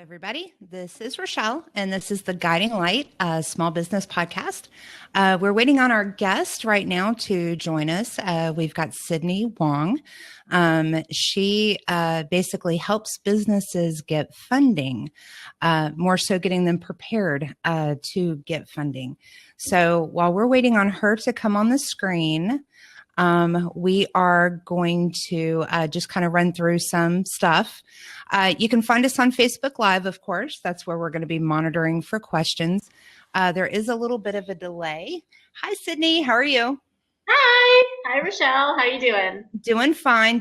Everybody. This is Rochelle, and this is the Guiding Light Small Business Podcast. We're waiting on our guest right now to join us. We've got Sydney Wong. She basically helps businesses get funding, more so getting them prepared to get funding. So while we're waiting on her to come on the screen, we are going to just kind of run through some stuff. You can find us on Facebook Live, of course. That's where we're going to be monitoring for questions. There is a little bit of a delay. Hi, Sydney. How are you? Hi. Hi, Rochelle. How are you doing? Doing fine.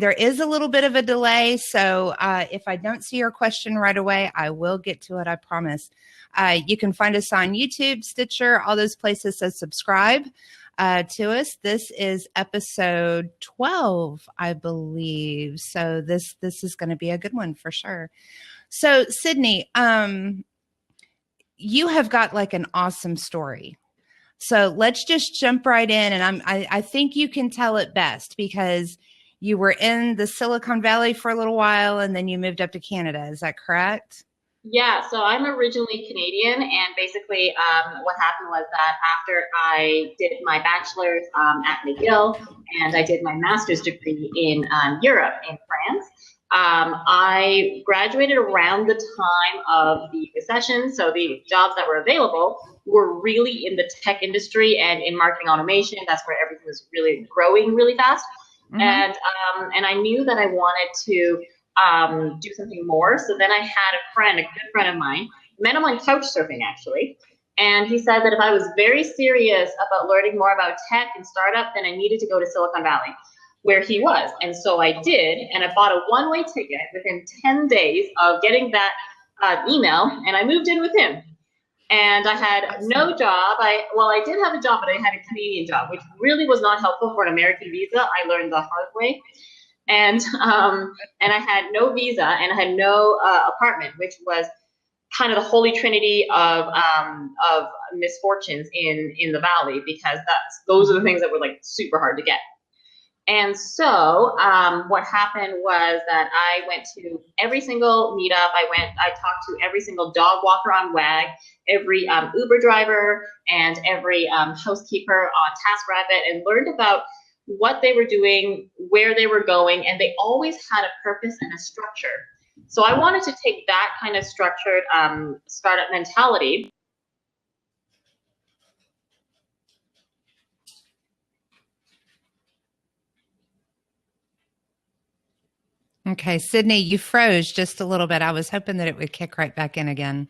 There is a little bit of a delay. So if I don't see your question right away, I will get to it. I promise. You can find us on YouTube, Stitcher, all those places. So subscribe to us. This is episode 12, I believe. So this is going to be a good one for sure. So Sydney, you have got like an awesome story. So let's just jump right in, and I think you can tell it best because you were in the Silicon Valley for a little while and then you moved up to Canada. Is that correct? Yeah, so I'm originally Canadian, and basically what happened was that after I did my bachelor's at McGill and I did my master's degree in Europe, in France, I graduated around the time of the recession, so the jobs that were available were really in the tech industry and in marketing automation. That's where everything was really growing really fast. Mm-hmm. And I knew that I wanted to do something more. So then I had a good friend of mine, met him on couch surfing actually. And he said that if I was very serious about learning more about tech and startup, then I needed to go to Silicon Valley, where he was. And so I did, and I bought a one-way ticket within 10 days of getting that email, and I moved in with him. And I had no job. I did have a job, but I had a Canadian job, which really was not helpful for an American visa. I learned the hard way. And I had no visa, and I had no apartment, which was kind of the holy trinity of misfortunes in the valley, because those are the things that were like super hard to get. And so what happened was that I went to every single meetup. I talked to every single dog walker on WAG, every Uber driver, and every housekeeper on TaskRabbit, and learned about what they were doing, where they were going, and they always had a purpose and a structure. So I wanted to take that kind of structured startup mentality. Okay, Sydney, you froze just a little bit. I was hoping that it would kick right back in again.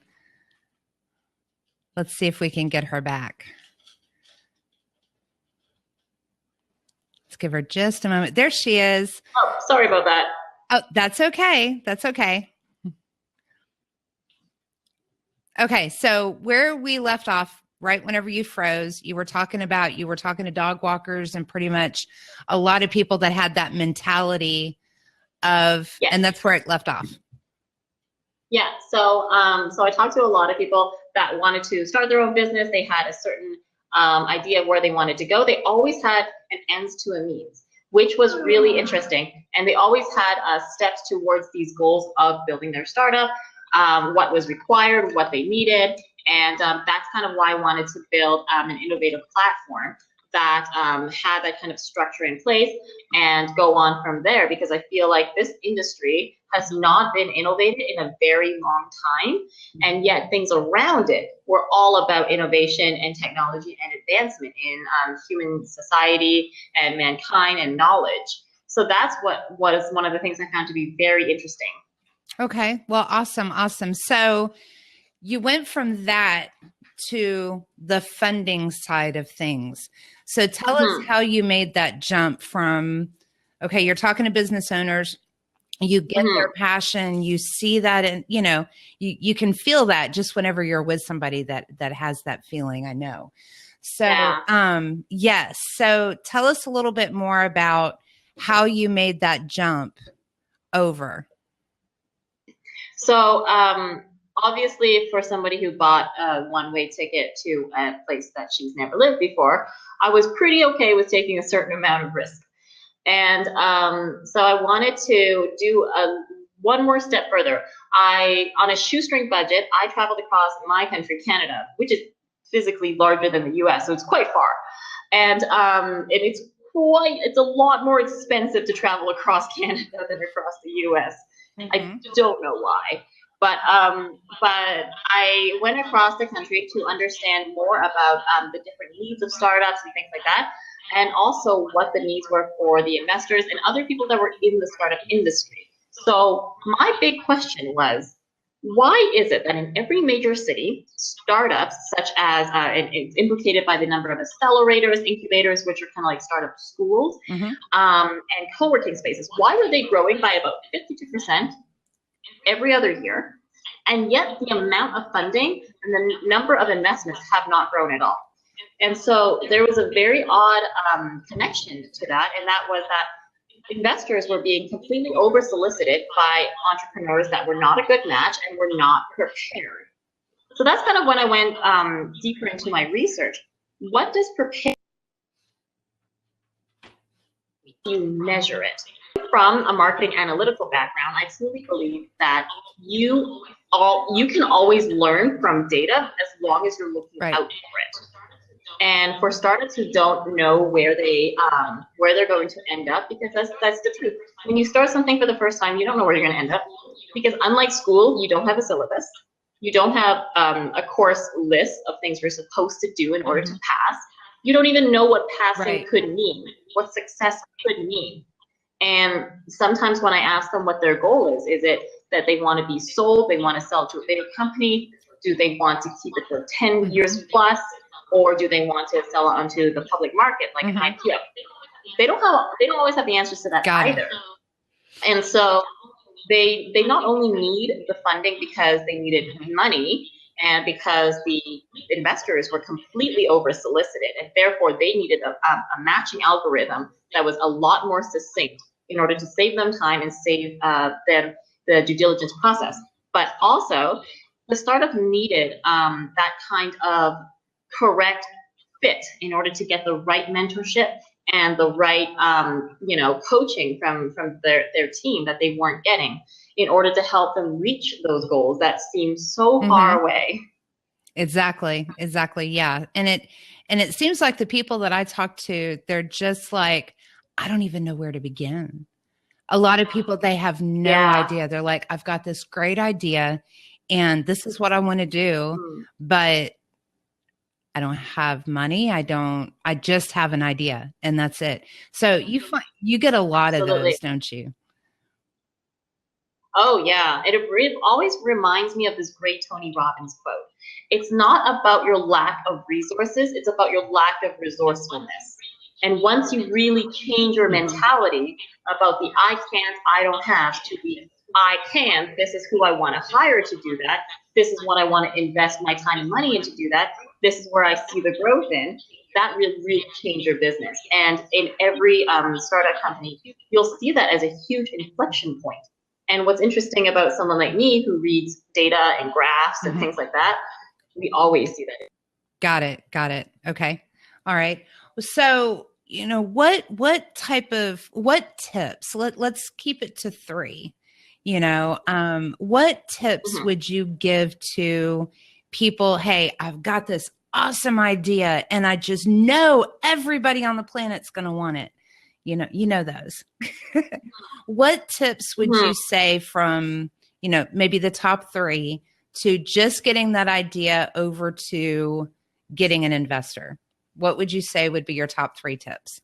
Let's see if we can get her back. Let's give her just a moment. There she is. Oh, sorry about that. Oh, that's okay. That's okay. Okay, so where we left off, right whenever you froze, you were talking to dog walkers and pretty much a lot of people that had that mentality of, yes. And that's where it left off. Yeah, so I talked to a lot of people that wanted to start their own business. They had a certain idea of where they wanted to go. They always had an ends to a means, which was really interesting. And they always had steps towards these goals of building their startup, what was required, what they needed. And that's kind of why I wanted to build an innovative platform that had that kind of structure in place and go on from there, because I feel like this industry has not been innovated in a very long time, and yet things around it were all about innovation and technology and advancement in human society and mankind and knowledge. So that's what was one of the things I found to be very interesting. Okay, well, awesome. So you went from that to the funding side of things. So tell us how you made that jump from, okay, you're talking to business owners, you get their passion, you see that, and you can feel that just whenever you're with somebody that has that feeling, I know. So, yes. So tell us a little bit more about how you made that jump over. So, obviously, for somebody who bought a one-way ticket to a place that she's never lived before, I was pretty okay with taking a certain amount of risk. And so I wanted to do a one more step further. On a shoestring budget, I traveled across my country, Canada, which is physically larger than the US, so it's quite far. And it's a lot more expensive to travel across Canada than across the US. Mm-hmm. I don't know why. But I went across the country to understand more about the different needs of startups and things like that, and also what the needs were for the investors and other people that were in the startup industry. So my big question was, why is it that in every major city, startups such as, and it's implicated by the number of accelerators, incubators, which are kind of like startup schools, mm-hmm. And co-working spaces, why are they growing by about 52% every other year? And yet the amount of funding and the number of investments have not grown at all. And so there was a very odd connection to that, and that was that investors were being completely over-solicited by entrepreneurs that were not a good match and were not prepared. So that's kind of when I went deeper into my research. What does prepare? You measure it. From a marketing analytical background, I truly believe that you can always learn from data as long as you're looking out for it. And for startups who don't know where they're going to end up, because that's the truth. When you start something for the first time, you don't know where you're going to end up, because unlike school, you don't have a syllabus, you don't have a course list of things you're supposed to do in order to pass. You don't even know what passing could mean, what success could mean. And sometimes when I ask them what their goal is it that they want to be sold, they want to sell to a bigger company, do they want to keep it for 10 years plus, or do they want to sell it onto the public market like an IPO? They don't always have the answers to that either. And so they not only need the funding because they needed money and because the investors were completely over solicited, and therefore they needed a matching algorithm that was a lot more succinct in order to save them time and save them the due diligence process. But also the startup needed that kind of correct fit in order to get the right mentorship and the right coaching from their team that they weren't getting in order to help them reach those goals that seem so far away. Exactly. Yeah. And it seems like the people that I talk to, they're just like, I don't even know where to begin. A lot of people, they have no idea. They're like, I've got this great idea and this is what I want to do, but I don't have money. I just have an idea and that's it. So you get a lot of those, don't you? Oh yeah. It always reminds me of this great Tony Robbins quote. It's not about your lack of resources. It's about your lack of resourcefulness. And once you really change your mentality about the I can't, I don't have to the I can, this is who I want to hire to do that. This is what I want to invest my time and money in to do that. This is where I see the growth in. That will really change your business. And in every startup company, you'll see that as a huge inflection point. And what's interesting about someone like me who reads data and graphs and things like that, we always see that. Got it. Okay. All right. So, what tips, let's keep it to 3, what tips would you give to people? Hey, I've got this awesome idea and I just know everybody on the planet's going to want it. You know those. What tips would you say from, maybe the top 3 to just getting that idea over to getting an investor? What would you say would be your top 3 tips?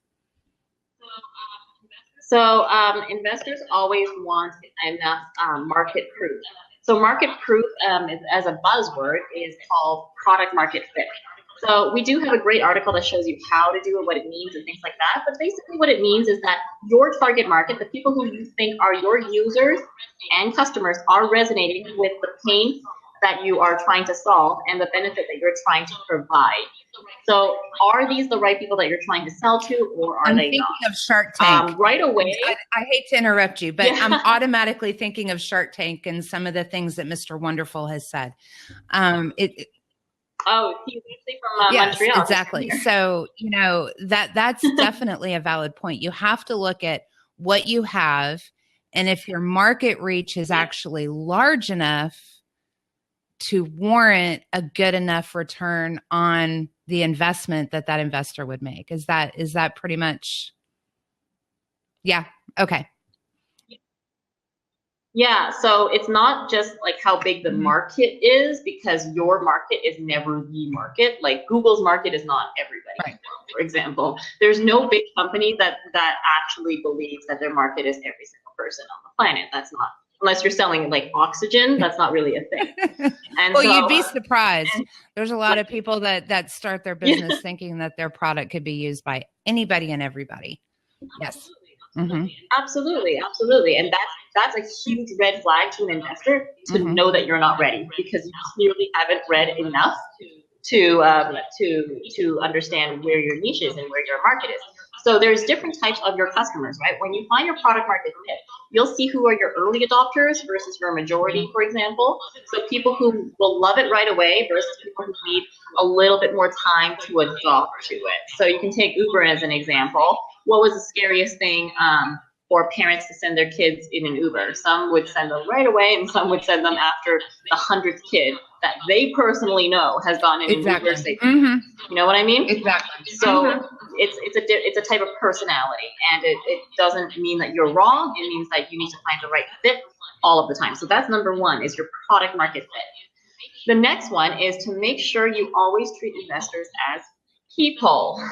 So investors always want enough market proof. So market proof, as a buzzword, is called product market fit. So we do have a great article that shows you how to do it, what it means, and things like that. But basically what it means is that your target market, the people who you think are your users and customers, are resonating with the pain that you are trying to solve and the benefit that you're trying to provide. So are these the right people that you're trying to sell to, or are they not? I'm thinking of Shark Tank. Right away. I hate to interrupt you, but I'm automatically thinking of Shark Tank and some of the things that Mr. Wonderful has said. He's actually from Montreal. Exactly. So, that's definitely a valid point. You have to look at what you have And if your market reach is actually large enough to warrant a good enough return on the investment that that investor would make. Is that pretty much? Yeah. Okay. Yeah, so it's not just like how big the market is, because your market is never the market. Like Google's market is not everybody, Right. for example. There's no big company that actually believes that their market is every single person on the planet. That's not, unless you're selling like oxygen, that's not really a thing. And well, so, you'd be surprised. There's a lot of people that start their business thinking that their product could be used by anybody and everybody. Yes. Mm-hmm. Absolutely. And that's a huge red flag to an investor to know that you're not ready, because you clearly haven't read enough to understand where your niche is and where your market is. So there's different types of your customers, right? When you find your product market fit, you'll see who are your early adopters versus your majority, for example. So people who will love it right away versus people who need a little bit more time to adopt to it. So you can take Uber as an example. What was the scariest thing for parents to send their kids in an Uber? Some would send them right away, and some would send them after the 100th kid that they personally know has gone in an Uber safely. You know what I mean? Exactly. So it's a type of personality, and it doesn't mean that you're wrong. It means that you need to find the right fit all of the time. So that's number one, is your product market fit. The next one is to make sure you always treat investors as people.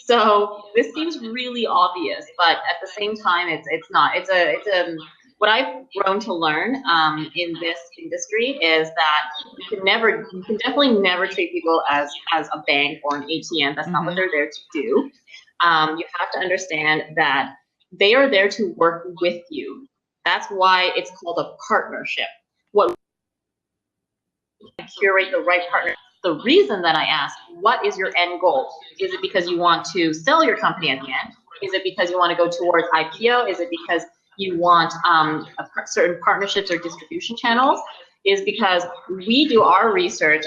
So this seems really obvious, but at the same time, it's not. It's what I've grown to learn in this industry is that you can definitely never treat people as a bank or an ATM. That's not what they're there to do. You have to understand that they are there to work with you. That's why it's called a partnership. What curate the right partner. The reason that I ask, what is your end goal? Is it because you want to sell your company at the end? Is it because you want to go towards IPO? Is it because you want certain partnerships or distribution channels? Is because we do our research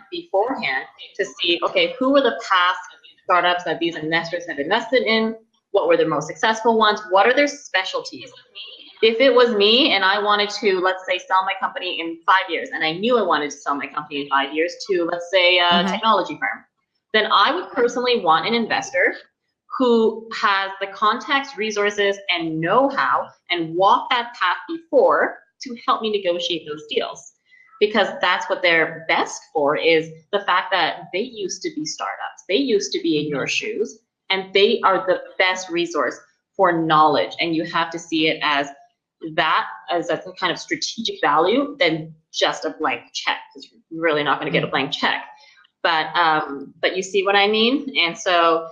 beforehand to see, okay, who were the past startups that these investors have invested in? What were the most successful ones? What are their specialties? If it was me and I wanted to, let's say, sell my company in 5 years, and I knew I wanted to sell my company in 5 years to, let's say, a technology firm, then I would personally want an investor who has the contacts, resources, and know-how and walk that path before to help me negotiate those deals. Because that's what they're best for, is the fact that they used to be startups. They used to be in your shoes, and they are the best resource for knowledge. And you have to see it as that, as a kind of strategic value, than just a blank check, because you're really not going to get a blank check. But you see what I mean? And so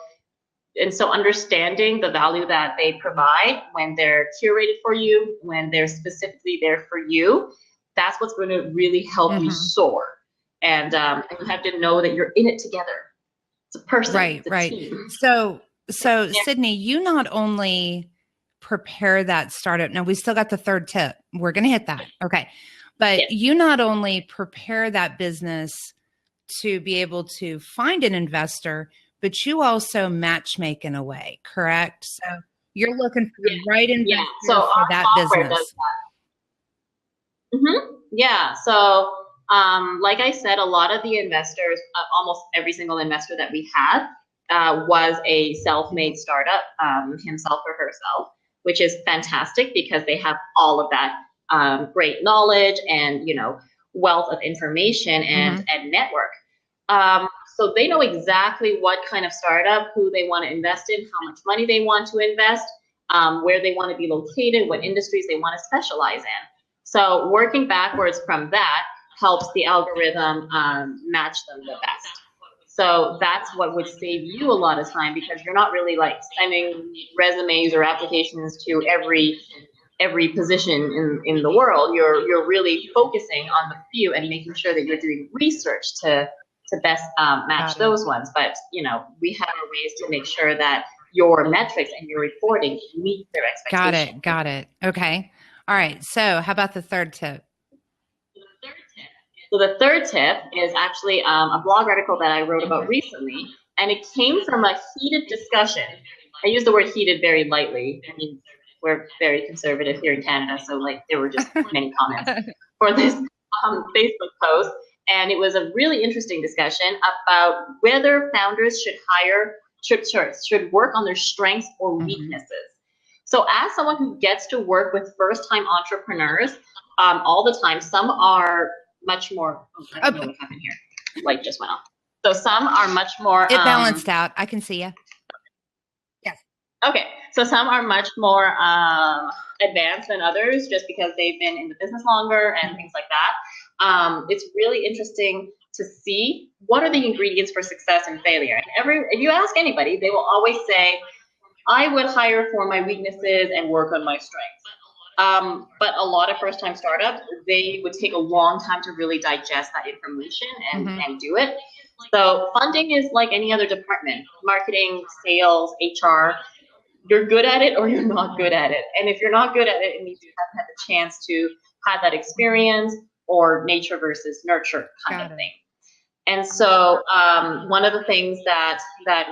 understanding the value that they provide when they're curated for you, when they're specifically there for you, that's what's going to really help you soar. And you have to know that you're in it together. It's a person, it's a team. So Sydney, you not only prepare that startup. Now we still got the third tip. We're going to hit that. Okay. But you not only prepare that business to be able to find an investor, but you also matchmake in a way, correct? So you're looking for the right investor for that business. Yeah. So like I said, a lot of the investors, almost every single investor that we had was a self-made startup, himself or herself, which is fantastic because they have all of that great knowledge and, wealth of information and network. So they know exactly what kind of startup, who they want to invest in, how much money they want to invest, where they want to be located, what industries they want to specialize in. So working backwards from that helps the algorithm match them the best. So that's what would save you a lot of time, because you're not really like sending resumes or applications to every position in the world. You're really focusing on the few and making sure that you're doing research to best match those ones. But we have ways to make sure that your metrics and your reporting meet their expectations. Got it. Okay. All right. So how about the third tip? So the third tip is actually a blog article that I wrote about recently, and it came from a heated discussion. I use the word heated very lightly. I mean, we're very conservative here in Canada, so like there were just many comments for this Facebook post, and it was a really interesting discussion about whether founders should work on their strengths or weaknesses. So as someone who gets to work with first-time entrepreneurs all the time, some are much more, I don't know what happened here, light just went off. So some are much more- It balanced out, I can see you. Yes. Okay, so some are much more advanced than others just because they've been in the business longer and things like that. It's really interesting to see what are the ingredients for success and failure. And if you ask anybody, they will always say, I would hire for my weaknesses and work on my strengths. But a lot of first-time startups, they would take a long time to really digest that information and do it. So funding is like any other department, marketing, sales, HR. You're good at it or you're not good at it. And if you're not good at it, it means you haven't had the chance to have that experience or nature versus nurture kind of thing. And so one of the things that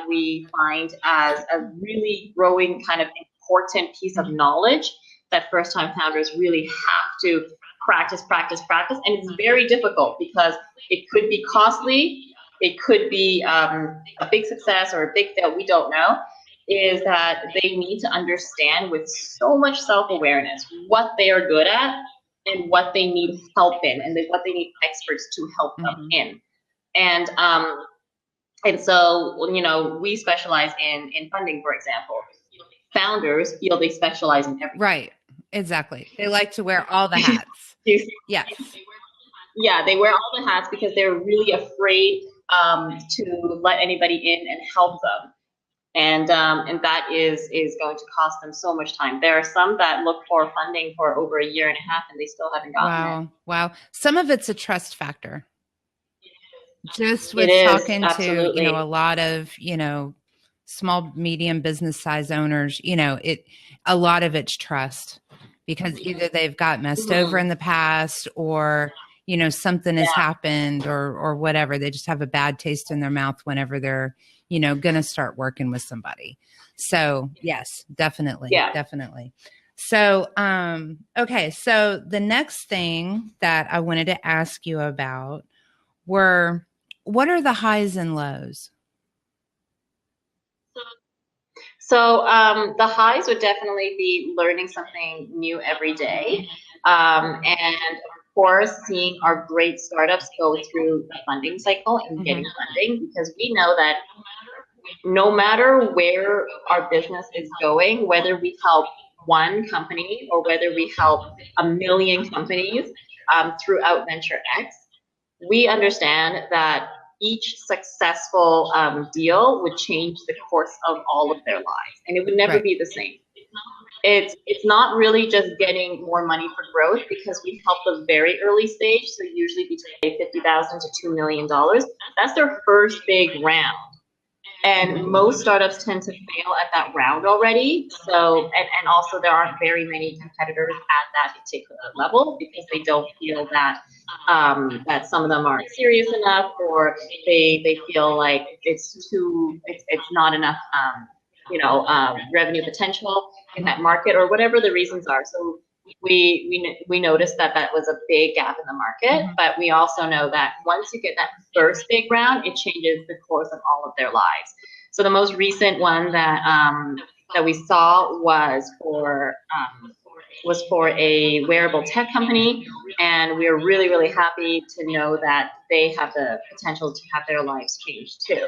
we find as a really growing kind of important piece of knowledge that first-time founders really have to practice. And it's very difficult because it could be costly, it could be a big success or a big fail, we don't know, is that they need to understand with so much self-awareness what they are good at and what they need help in and what they need experts to help them in. And so, you know, we specialize in funding, for example. Founders feel they specialize in everything. Right, exactly. They like to wear all the hats. Yes. Yeah, they wear all the hats because they're really afraid to let anybody in and help them. And that is going to cost them so much time. There are some that look for funding for over a year and a half and they still haven't gotten it. Wow. Some of it's a trust factor. Just with talking to, you know, a lot of, you know, small, medium business size owners, you know, a lot of it's trust because either they've got messed over in the past or, you know, something has happened or whatever. They just have a bad taste in their mouth whenever they're, you know, going to start working with somebody. So yes, definitely. Yeah. Definitely. So, okay. So the next thing that I wanted to ask you about were, what are the highs and lows? So the highs would definitely be learning something new every day. And of course, seeing our great startups go through the funding cycle and getting funding, because we know that no matter where our business is going, whether we help one company or whether we help 1 million companies throughout Venture X, we understand that each successful deal would change the course of all of their lives, and it would never be the same. It's not really just getting more money for growth because we help the very early stage, so usually between $50,000 to $2 million. That's their first big round. And most startups tend to fail at that round already. So, and also there aren't very many competitors at that particular level because they don't feel that that some of them aren't serious enough, or they feel like it's not enough revenue potential in that market, or whatever the reasons are. So we noticed that was a big gap in the market, but we also know that once you get that first big round, it changes the course of all of their lives. So the most recent one that we saw was for a wearable tech company, and we are really, really happy to know that they have the potential to have their lives changed too.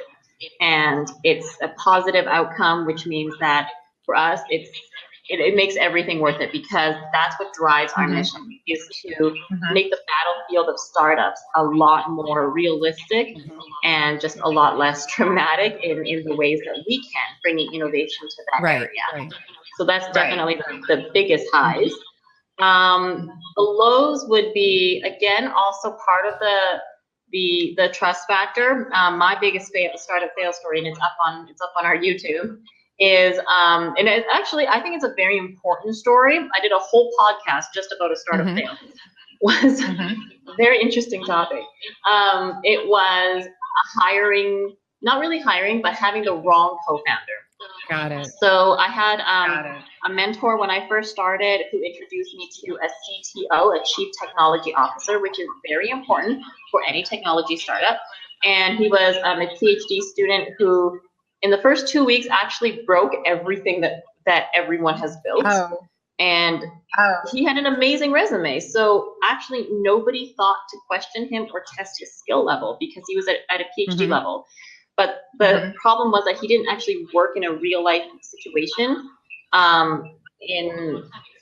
And it's a positive outcome, which means that for us, it makes everything worth it, because that's what drives our mission, is to make the battlefield of startups a lot more realistic and just a lot less traumatic in the ways that we can, bringing innovation to that area. Right. So that's definitely the biggest highs. The lows would be, again, also part of the trust factor. My biggest startup fail story, and it's up on our YouTube, is and it's actually, I think it's a very important story. I did a whole podcast just about a startup fail. It was a very interesting topic. It was hiring, not really hiring, but having the wrong co-founder. Got it. So I had a mentor when I first started who introduced me to a CTO, a Chief Technology Officer, which is very important for any technology startup. And he was a PhD student who, in the first 2 weeks, actually broke everything that everyone has built. Oh. And he had an amazing resume. So actually, nobody thought to question him or test his skill level because he was at a PhD level. But the problem was that he didn't actually work in a real life situation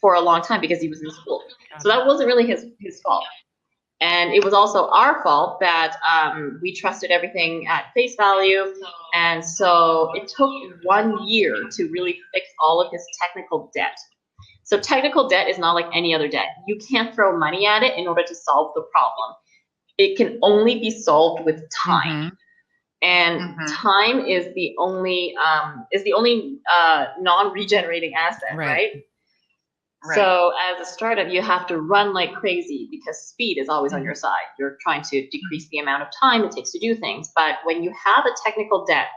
for a long time because he was in school. So that wasn't really his fault. And it was also our fault that we trusted everything at face value. And so it took 1 year to really fix all of his technical debt. So technical debt is not like any other debt. You can't throw money at it in order to solve the problem. It can only be solved with time. And time is the only non-regenerating asset, right? So as a startup, you have to run like crazy because speed is always on your side. You're trying to decrease the amount of time it takes to do things. But when you have a technical debt,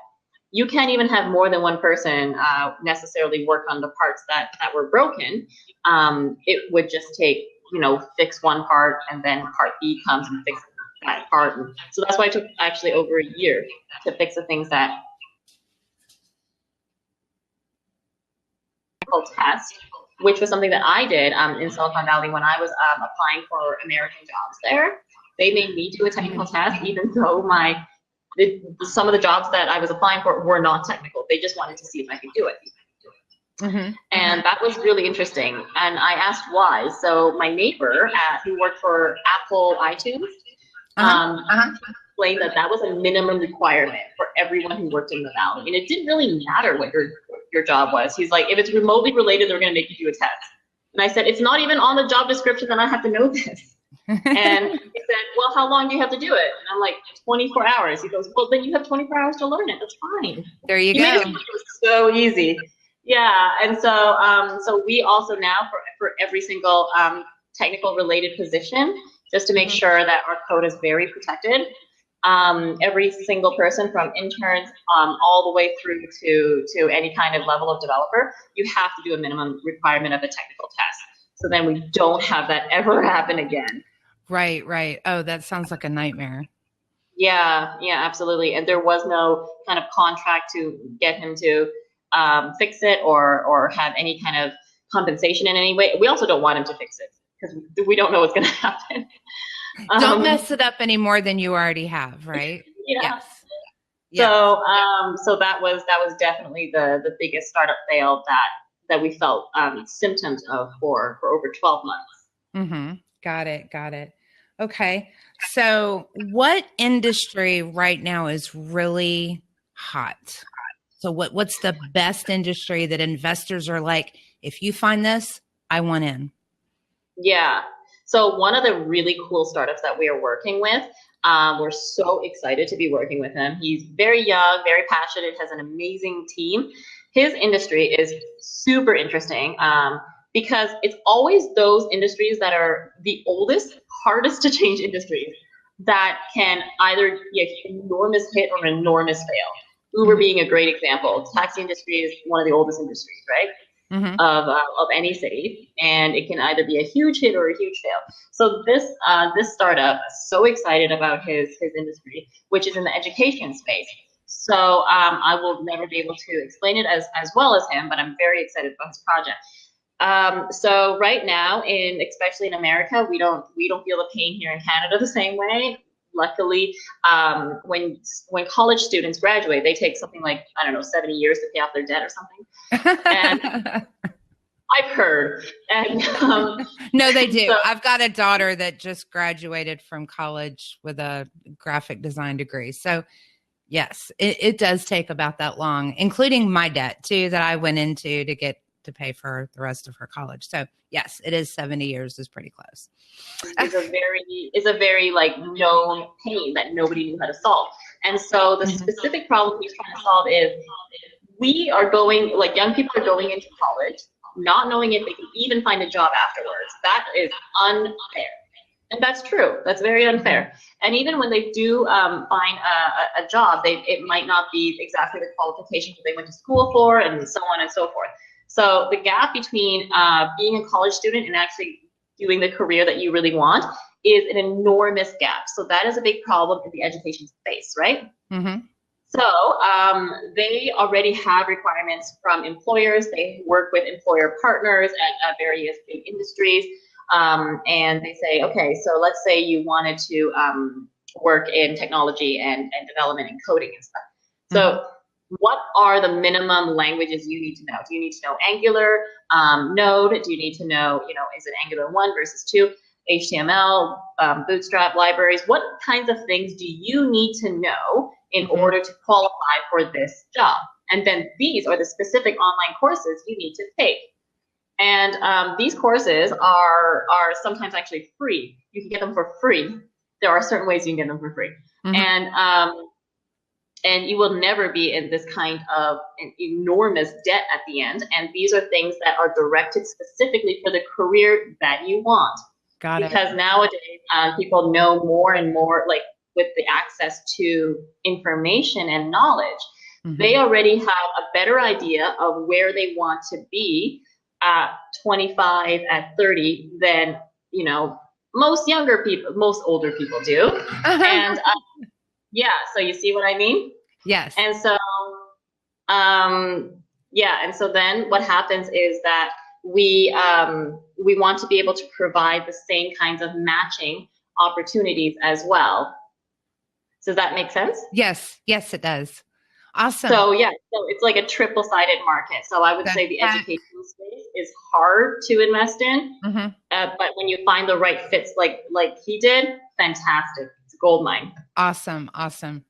you can't even have more than one person necessarily work on the parts that were broken. It would just take, fix one part and then part B comes and fix that part. And so that's why it took actually over a year to fix the things that test, which was something that I did in Silicon Valley when I was applying for American jobs there. They made me do a technical test, even though some of the jobs that I was applying for were not technical. They just wanted to see if I could do it. And that was really interesting. And I asked why. So my neighbor who worked for Apple iTunes explained that was a minimum requirement for everyone who worked in the Valley. And it didn't really matter what your job was. He's like, if it's remotely related, they're going to make you do a test. And I said, it's not even on the job description that I have to know this. And he said, well, how long do you have to do it? And I'm like, 24 hours. He goes, well, then you have 24 hours to learn it. That's fine. There you he go. Made it look so easy. Yeah. And so we also now for every single technical related position, just to make sure that our code is very protected. Every single person from interns all the way through to any kind of level of developer, you have to do a minimum requirement of a technical test. So then we don't have that ever happen again. Right. Oh, that sounds like a nightmare. Yeah, absolutely. And there was no kind of contract to get him to fix it or have any kind of compensation in any way. We also don't want him to fix it because we don't know what's going to happen. Don't mess it up any more than you already have, right? Yeah. Yes. So that was definitely the biggest startup fail that we felt symptoms of for over 12 months. Got it. Okay. So what industry right now is really hot? So what's the best industry that investors are like, if you find this, I want in? Yeah. So one of the really cool startups that we are working with, we're so excited to be working with him. He's very young, very passionate, has an amazing team. His industry is super interesting because it's always those industries that are the oldest, hardest to change industries that can either get enormous hit or enormous fail. Uber being a great example. The taxi industry is one of the oldest industries, right? Of any city, and it can either be a huge hit or a huge fail. So this startup is so excited about his industry, which is in the education space. So I will never be able to explain it as well as him, but I'm very excited about his project. So right now, especially in America, we don't feel the pain here in Canada the same way. Luckily, when college students graduate, they take something like, 70 years to pay off their debt or something. And I've heard. And no, they do. So, I've got a daughter that just graduated from college with a graphic design degree. So yes, it does take about that long, including my debt too, that I went into to get to pay for the rest of her college. So yes, it is 70 years is pretty close. It's a very like known pain that nobody knew how to solve. And so the specific problem he's trying to solve is young people are going into college, not knowing if they can even find a job afterwards. That is unfair. And that's true. That's very unfair. And even when they do find a job, it might not be exactly the qualifications that they went to school for, and so on and so forth. So the gap between being a college student and actually doing the career that you really want is an enormous gap. So that is a big problem in the education space, right? Mm-hmm. So they already have requirements from employers. They work with employer partners at various big industries. And they say, okay, so let's say you wanted to work in technology and development and coding and stuff. So what are the minimum languages you need to know? Do you need to know Angular, Node? Do you need to know, is it Angular 1 versus 2, HTML, Bootstrap libraries? What kinds of things do you need to know in order to qualify for this job? And then these are the specific online courses you need to take. And these courses are sometimes actually free. You can get them for free. There are certain ways you can get them for free. And you will never be in this kind of an enormous debt at the end. And these are things that are directed specifically for the career that you want. Got it. Because nowadays, people know more and more, like with the access to information and knowledge, they already have a better idea of where they want to be at 25, at 30 than, most younger people, most older people do. And yeah, so you see what I mean? Yes. And so, and so then what happens is that we want to be able to provide the same kinds of matching opportunities as well. Does that make sense? Yes, it does. Awesome. So so it's like a triple-sided market. So I would say the educational space is hard to invest in, but when you find the right fits like he did, fantastic. It's a gold mine. Awesome.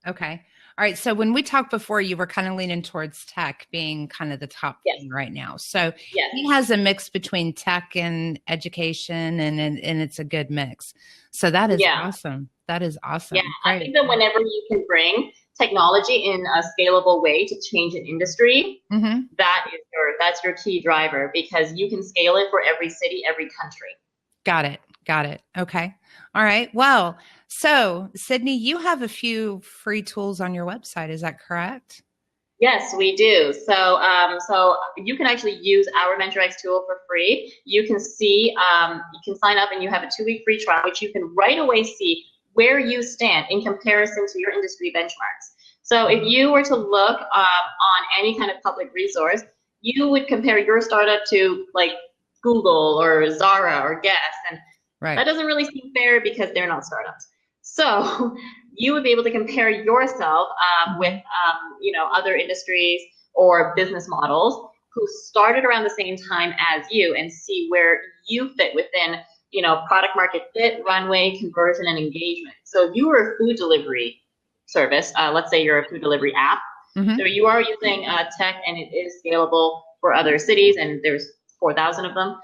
Okay. All right. So when we talked before, you were kind of leaning towards tech being kind of the top thing right now. So he has a mix between tech and education, and it's a good mix. So that is awesome. That is awesome. Yeah, Great. I think that whenever you can bring technology in a scalable way to change an industry, that's your key driver, because you can scale it for every city, every country. Got it. Okay. All right. Well, so Sydney, you have a few free tools on your website. Is that correct? Yes, we do. So, so you can actually use our MentorX tool for free. You can see, you can sign up and you have a 2-week free trial, which you can right away see where you stand in comparison to your industry benchmarks. So if you were to look on any kind of public resource, you would compare your startup to like Google or Zara or Guess, and that doesn't really seem fair because they're not startups. So you would be able to compare yourself with other industries or business models who started around the same time as you, and see where you fit within product market fit, runway, conversion, and engagement. So if you were a food delivery service, let's say you're a food delivery app, so you are using tech and it is scalable for other cities, and there's 4,000 of them,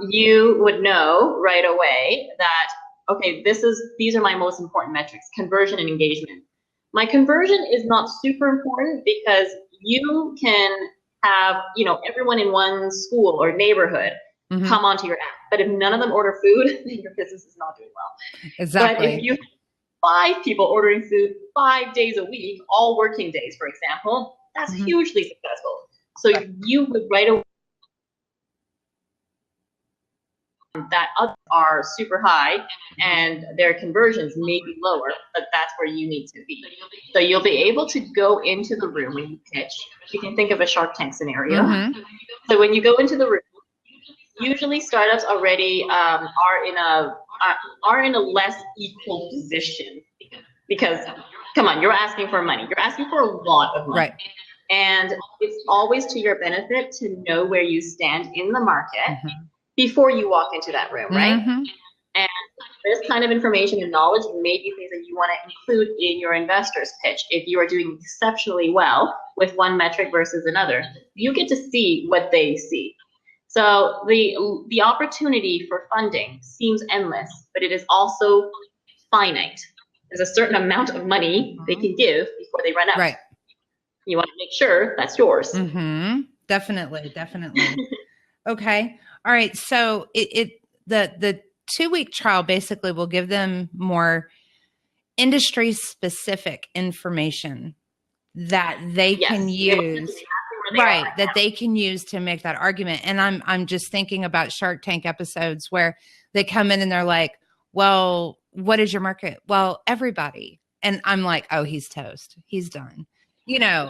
you would know right away that, okay, these are my most important metrics: conversion and engagement. My conversion is not super important because you can have, everyone in one school or neighborhood come onto your app. But if none of them order food, then your business is not doing well. Exactly. But if you have 5 people ordering food 5 days a week, all working days, for example, that's hugely successful. So you would right away that others are super high and their conversions may be lower, but that's where you need to be. So you'll be able to go into the room when you pitch. You can think of a Shark Tank scenario. So when you go into the room, usually startups already are in a less equal position, because come on, you're asking for money. You're asking for a lot of money. Right. And it's always to your benefit to know where you stand in the market before you walk into that room, right? And this kind of information and knowledge may be things that you want to include in your investor's pitch. If you are doing exceptionally well with one metric versus another, you get to see what they see. So the opportunity for funding seems endless, but it is also finite. There's a certain amount of money they can give before they run out. Right. You want to make sure that's yours. Definitely. Okay. All right. So the 2-week trial basically will give them more industry specific information that they can use, right, that they can use to make that argument. And I'm just thinking about Shark Tank episodes where they come in and they're like, well, what is your market? Well, everybody. And I'm like, oh, he's toast. He's done. Yeah,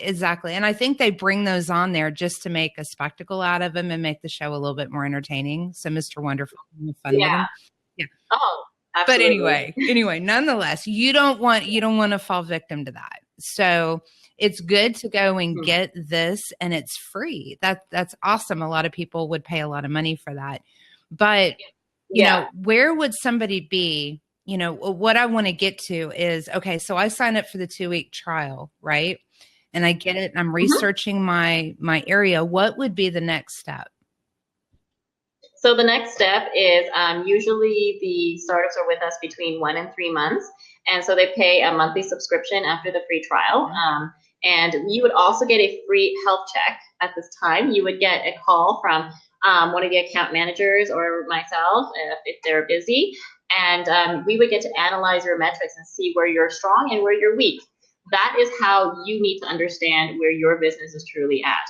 exactly. And I think they bring those on there just to make a spectacle out of them and make the show a little bit more entertaining. So Mr. Wonderful, fun with him. Yeah. Oh, absolutely. But anyway, nonetheless, you don't want to fall victim to that. So it's good to go and get this, and it's free. That's awesome. A lot of people would pay a lot of money for that. But you know, where would somebody be? You know, what I want to get to is, okay, so I sign up for the 2-week trial, right? And I get it. And I'm researching my area. What would be the next step? So the next step is usually the startups are with us between 1 and 3 months. And so they pay a monthly subscription after the free trial. And you would also get a free health check at this time. You would get a call from one of the account managers or myself if they're busy. And we would get to analyze your metrics and see where you're strong and where you're weak. That is how you need to understand where your business is truly at.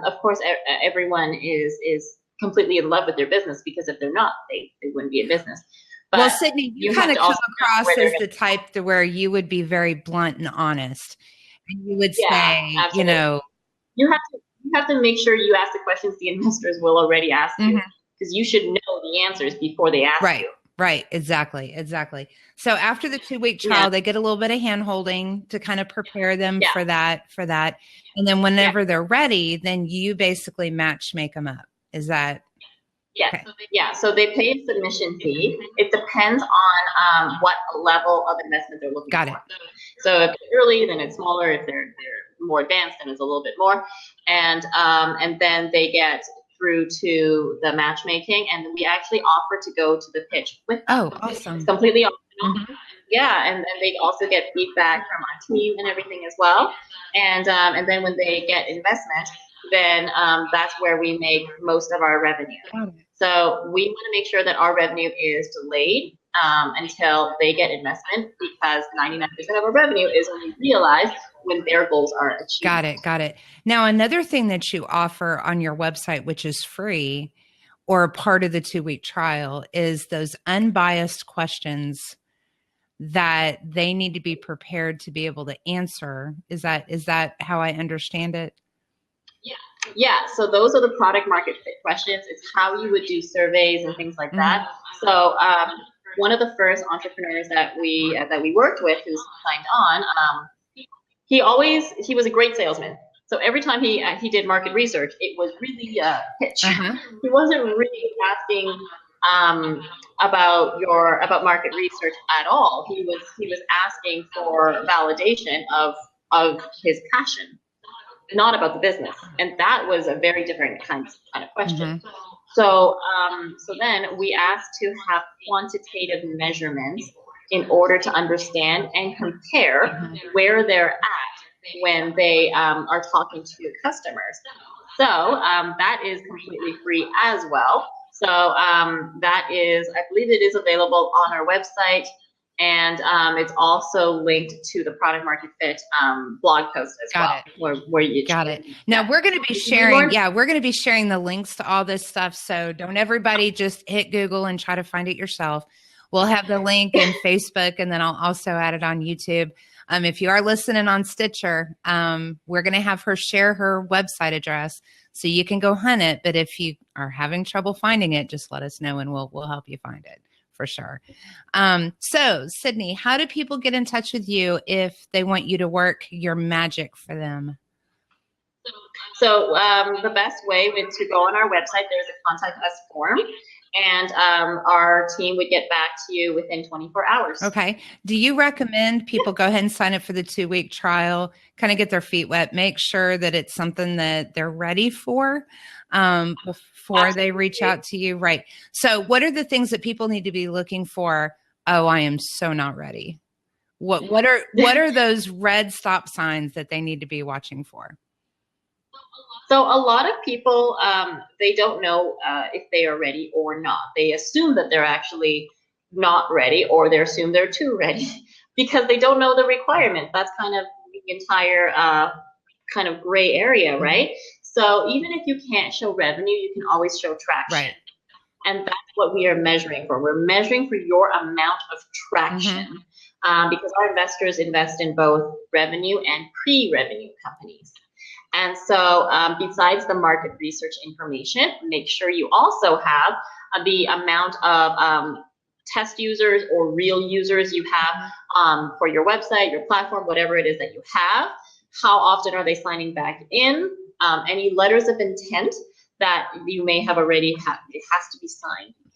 Of course, everyone is completely in love with their business, because if they're not, they wouldn't be a business. But well, Sydney, you kind of come across as the type to where you would be very blunt and honest. And you would say, absolutely. you know, you have to make sure you ask the questions the investors will already ask you, because you should know the answers before they ask you. Right. Exactly. So after the 2-week trial, they get a little bit of hand holding to kind of prepare them for that. And then whenever they're ready, then you basically make them up. Is that? Yes. Okay. So they pay a submission fee. It depends on what level of investment they're looking for. Got it. So if it's early, then it's smaller. If they're more advanced, then it's a little bit more. And then they get through to the matchmaking, and we actually offer to go to the pitch with them. Oh, awesome. It's completely optional. Yeah, and they also get feedback from our team and everything as well. And then when they get investment, then that's where we make most of our revenue. So we want to make sure that our revenue is delayed until they get investment, because 99% of our revenue is only realized when their goals are achieved. Got it. Now, another thing that you offer on your website, which is free or part of the 2-week trial, is those unbiased questions that they need to be prepared to be able to answer. Is that how I understand it? Yeah. So those are the product market fit questions. It's how you would do surveys and things like that. So one of the first entrepreneurs that we worked with, who's signed on, he was a great salesman. So every time he did market research, it was really a pitch. He wasn't really asking about market research at all. He was asking for validation of his passion, not about the business. And that was a very different kind of question. So then we asked to have quantitative measurements in order to understand and compare where they're at when they are talking to customers. So that is completely free as well. So that is, I believe it is available on our website. And it's also linked to the product market fit blog post as well. Where you got it. Now we're going to be sharing. We're going to be sharing the links to all this stuff. So don't everybody just hit Google and try to find it yourself. We'll have the link in Facebook, and then I'll also add it on YouTube. If you are listening on Stitcher, we're going to have her share her website address so you can go hunt it. But if you are having trouble finding it, just let us know and we'll help you find it. For sure. So Sydney, how do people get in touch with you if they want you to work your magic for them? So the best way would to go on our website. There's a contact us form, and our team would get back to you within 24 hours. Okay. Do you recommend people go ahead and sign up for the 2-week trial, kind of get their feet wet, make sure that it's something that they're ready for before they reach out to you? Right. So what are the things that people need to be looking for? Oh, I am so not ready. What are those red stop signs that they need to be watching for? So a lot of people, they don't know if they are ready or not. They assume that they're actually not ready, or they assume they're too ready because they don't know the requirements. That's kind of the entire kind of gray area, right? So even if you can't show revenue, you can always show traction. Right. And that's what we are measuring for. We're measuring for your amount of traction because our investors invest in both revenue and pre-revenue companies. And so besides the market research information, make sure you also have the amount of test users or real users you have for your website, your platform, whatever it is that you have. How often are they signing back in? Any letters of intent that you may have already had, it has to be signed. You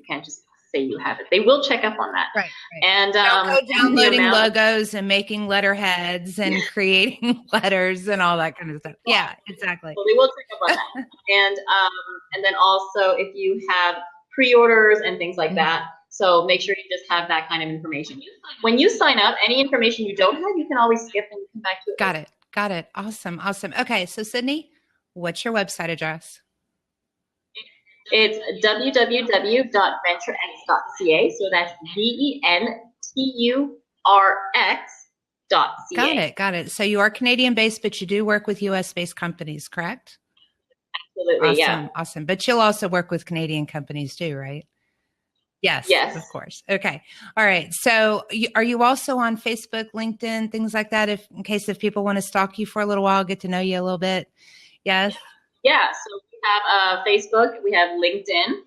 can't just say you have it. They will check up on that. Right. And don't go downloading logos and making letterheads and creating letters and all that kind of stuff. Yeah, exactly. So they will check up on that. And then also if you have pre-orders and things like that. So make sure you just have that kind of information. When you sign up, any information you don't have, you can always skip and come back to it. Got it. Awesome. Okay, so Sydney, what's your website address? It's www.venturex.ca. So that's venturx.ca. Got it. So you are Canadian based, but you do work with US based companies, correct? Absolutely. Awesome. But you'll also work with Canadian companies too, right? Yes, of course. Okay. All right. So are you also on Facebook, LinkedIn, things like that? In case people want to stalk you for a little while, get to know you a little bit. Yes. Yeah. So we have Facebook, we have LinkedIn,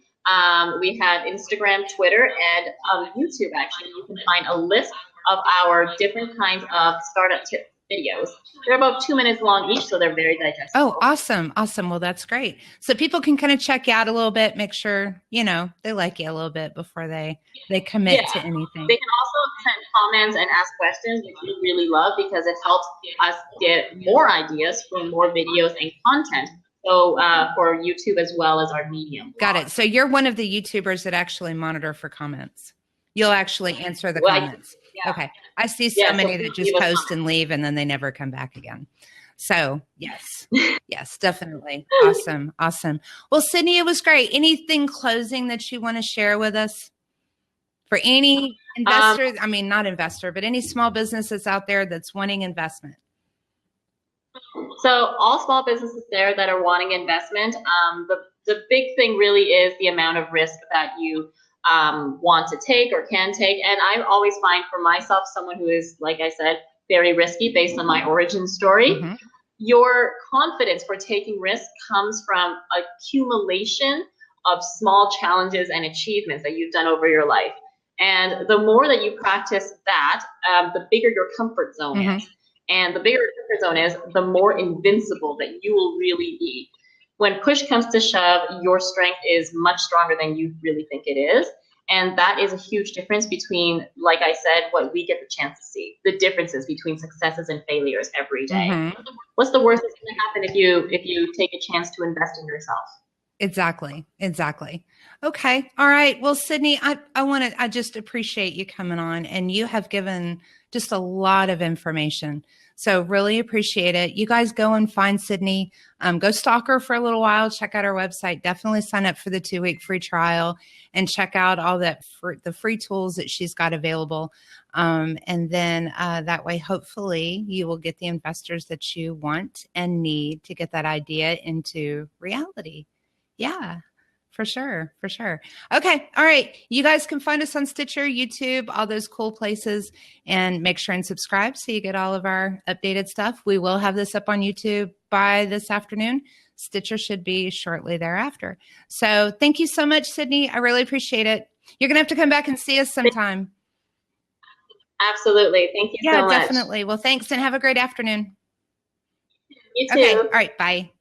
we have Instagram, Twitter, and YouTube. Actually, you can find a list of our different kinds of startup tip videos. They're about 2 minutes long each, so they're very digestible. Oh, awesome. Well, that's great. So people can kind of check you out a little bit, make sure, they like you a little bit before they commit to anything. They can also send comments and ask questions, which we really love because it helps us get more ideas for more videos and content. So for YouTube as well as our Medium. Got it. So you're one of the YouTubers that actually monitor for comments. You'll actually answer the comments. Yeah. Okay. I see so many that just post and leave and then they never come back again. So yes, definitely. Awesome. Well, Sydney, it was great. Anything closing that you want to share with us for any investor? Not investor, but any small businesses out there that's wanting investment? So all small businesses there that are wanting investment, the big thing really is the amount of risk that you want to take or can take. And I always find for myself, someone who is, like I said, very risky based on my origin story, your confidence for taking risks comes from accumulation of small challenges and achievements that you've done over your life. And the more that you practice that, the bigger your comfort zone is. And the bigger your comfort zone is, the more invincible that you will really be. When push comes to shove, your strength is much stronger than you really think it is. And that is a huge difference between, like I said, what we get the chance to see, the differences between successes and failures every day. What's the worst that's going to happen if you take a chance to invest in yourself? Exactly. Okay. All right. Well, Sydney, I just appreciate you coming on, and you have given just a lot of information. So really appreciate it. You guys go and find Sydney, go stalk her for a little while, check out her website, definitely sign up for the 2-week free trial and check out all the free tools that she's got available. And then that way, hopefully you will get the investors that you want and need to get that idea into reality. Yeah, for sure. Okay. All right. You guys can find us on Stitcher, YouTube, all those cool places, and make sure and subscribe so you get all of our updated stuff. We will have this up on YouTube by this afternoon. Stitcher should be shortly thereafter. So thank you so much, Sydney. I really appreciate it. You're going to have to come back and see us sometime. Absolutely. Thank you so much. Yeah, definitely. Well, thanks, and have a great afternoon. You too. Okay. All right. Bye.